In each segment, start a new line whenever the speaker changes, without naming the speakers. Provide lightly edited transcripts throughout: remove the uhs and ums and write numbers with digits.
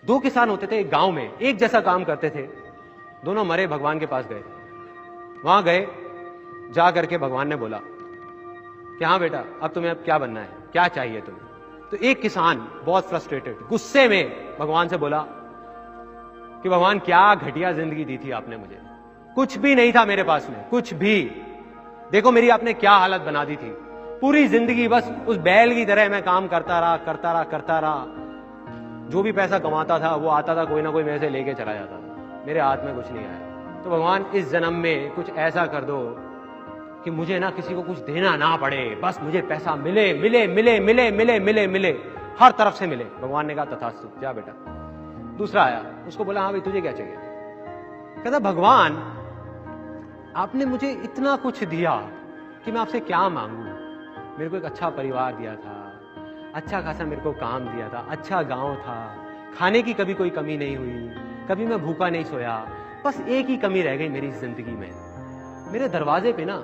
दो किसान होते थे एक गांव में, एक जैसा काम करते थे, दोनों मरे, भगवान के पास गए। वहां गए, जा करके भगवान ने बोला कि हाँ बेटा, अब तुम्हें अब क्या बनना है, क्या चाहिए तुम्हें? तो एक किसान बहुत फ्रस्ट्रेटेड, गुस्से में भगवान से बोला कि भगवान, क्या घटिया जिंदगी दी थी आपने मुझे, कुछ भी नहीं था मेरे पास में, कुछ भी। देखो मेरी आपने क्या हालत बना दी थी, पूरी जिंदगी बस उस बैल की तरह मैं काम करता रहा। जो भी पैसा कमाता था वो आता था, कोई ना कोई मेरे से लेके चला जाता था, मेरे हाथ में कुछ नहीं आया। तो भगवान, इस जन्म में कुछ ऐसा कर दो कि मुझे ना किसी को कुछ देना ना पड़े, बस मुझे पैसा मिले मिले मिले मिले मिले मिले मिले, हर तरफ से मिले। भगवान ने कहा तथास्तु, जा बेटा। दूसरा आया, उसको बोला हाँ भाई तुझे क्या चाहिए? कहता भगवान, आपने मुझे इतना कुछ दिया कि मैं आपसे क्या मांगू? मेरे को एक अच्छा परिवार दिया था, अच्छा खासा मेरे को काम दिया था, अच्छा गांव था, खाने की कभी कोई कमी नहीं हुई, कभी मैं भूखा नहीं सोया। बस एक ही कमी रह गई मेरी जिंदगी में, मेरे दरवाजे पे ना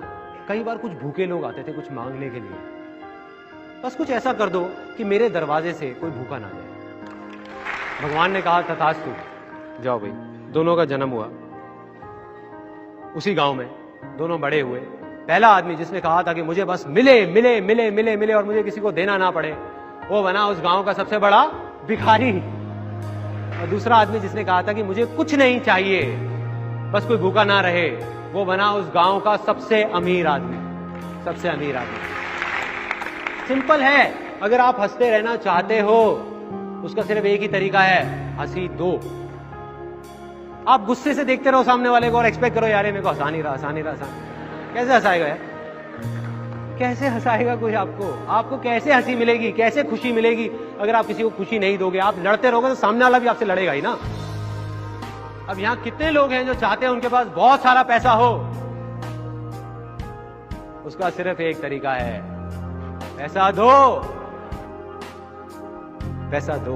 कई बार कुछ भूखे लोग आते थे कुछ मांगने के लिए। बस कुछ ऐसा कर दो कि मेरे दरवाजे से कोई भूखा ना जाए। भगवान ने कहा तथास्तु, जाओ भाई। दोनों का जन्म हुआ उसी गांव में, दोनों बड़े हुए। पहला आदमी जिसने कहा था कि मुझे बस मिले मिले मिले मिले मिले और मुझे किसी को देना ना पड़े, वो बना उस गांव का सबसे बड़ा भिखारी। और दूसरा आदमी जिसने कहा था कि मुझे कुछ नहीं चाहिए, बस कोई भूखा ना रहे, वो बना उस गांव का सबसे अमीर आदमी, सबसे अमीर आदमी। सिंपल है, अगर आप हंसते रहना चाहते हो उसका सिर्फ एक ही तरीका है, हंसी दो। आप गुस्से से देखते रहो सामने वाले को और एक्सपेक्ट करो यार मेरे को हंसा नहीं रहा। कैसे हंसाएगा यार? कैसे हंसाएगा कोई आपको? आपको कैसे हंसी मिलेगी, कैसे खुशी मिलेगी अगर आप किसी को खुशी नहीं दोगे? आप लड़ते रहोगे तो सामने वाला भी आपसे लड़ेगा ही ना। अब यहां कितने लोग हैं जो चाहते हैं उनके पास बहुत सारा पैसा हो? उसका सिर्फ एक तरीका है, पैसा दो। पैसा दो।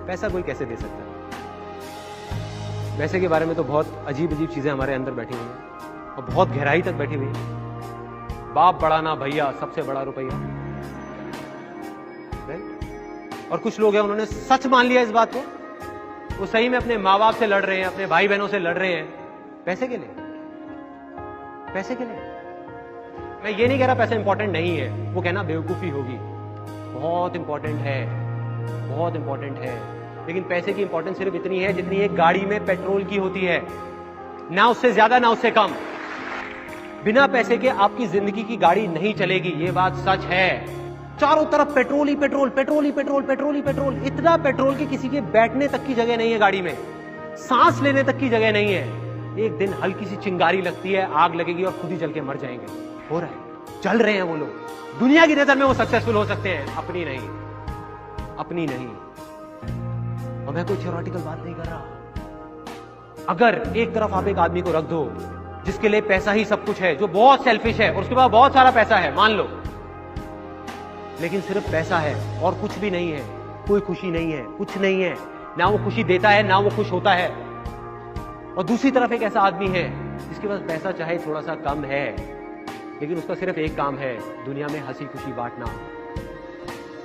पैसा कोई कैसे दे सकता है? पैसे के बारे में तो बहुत अजीब अजीब चीजें हमारे अंदर बैठी हुई हैं और बहुत गहराई तक बैठी हुई है। बाप बड़ा ना भैया, सबसे बड़ा रुपया। और कुछ लोग हैं उन्होंने सच मान लिया इस बात को, वो सही में अपने माँ बाप से लड़ रहे हैं, अपने भाई बहनों से लड़ रहे हैं पैसे के लिए, पैसे के लिए। मैं ये नहीं कह रहा पैसा इंपॉर्टेंट नहीं है, वो कहना बेवकूफी होगी। बहुत इंपॉर्टेंट है, बहुत इंपॉर्टेंट है, लेकिन पैसे की इंपॉर्टेंस सिर्फ इतनी है जितनी एक गाड़ी में पेट्रोल की होती है, ना उससे ज्यादा ना उससे कम। बिना पैसे के आपकी जिंदगी की गाड़ी नहीं चलेगी, ये बात सच है। चारों तरफ पेट्रोल ही पेट्रोल, पेट्रोल ही पेट्रोल, पेट्रोल ही पेट्रोल। इतना पेट्रोल कि किसी के बैठने तक की जगह नहीं है गाड़ी में, सांस लेने तक की जगह नहीं है। एक दिन हल्की सी चिंगारी लगती है, आग लगेगी और खुद ही जल के मर जाएंगे। हो रहा है, चल रहे हैं वो लोग। दुनिया की नजर में वो सक्सेसफुल हो सकते हैं, अपनी नहीं, अपनी नहीं। और मैं कोई थ्योरेटिकल बात नहीं कर रहा। अगर एक तरफ आप एक आदमी को रख दो जिसके लिए पैसा ही सब कुछ है, जो बहुत सेल्फिश है और उसके पास बहुत सारा पैसा है, मान लो, लेकिन सिर्फ पैसा है और कुछ भी नहीं है, कोई खुशी नहीं है, कुछ नहीं है, ना वो खुशी देता है ना वो खुश होता है। और दूसरी तरफ एक ऐसा आदमी है जिसके पास पैसा चाहे थोड़ा सा कम है, लेकिन उसका सिर्फ एक काम है, दुनिया में हंसी खुशी बांटना।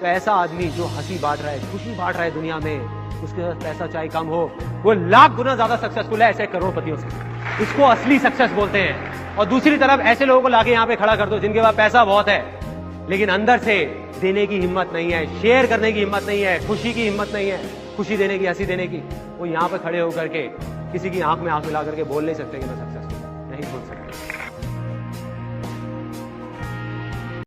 तो ऐसा आदमी जो हंसी बांट रहा है, खुशी बांट रहा है दुनिया में, उसके पास पैसा चाहे कम हो, वो लाख गुना ज्यादा सक्सेसफुल है ऐसे करोड़पतियों से। इसको असली सक्सेस बोलते हैं। और दूसरी तरफ ऐसे लोगों को लाके यहां पे खड़ा कर दो जिनके पास पैसा बहुत है, लेकिन अंदर से देने की हिम्मत नहीं है, शेयर करने की हिम्मत नहीं है, खुशी की हिम्मत नहीं है, खुशी देने की, हंसी देने की। वो यहां पे खड़े होकर के किसी की आंख में आंख मिला करके बोल नहीं सकते कि मैं सक्सेसफुल, नहीं बोल सकते।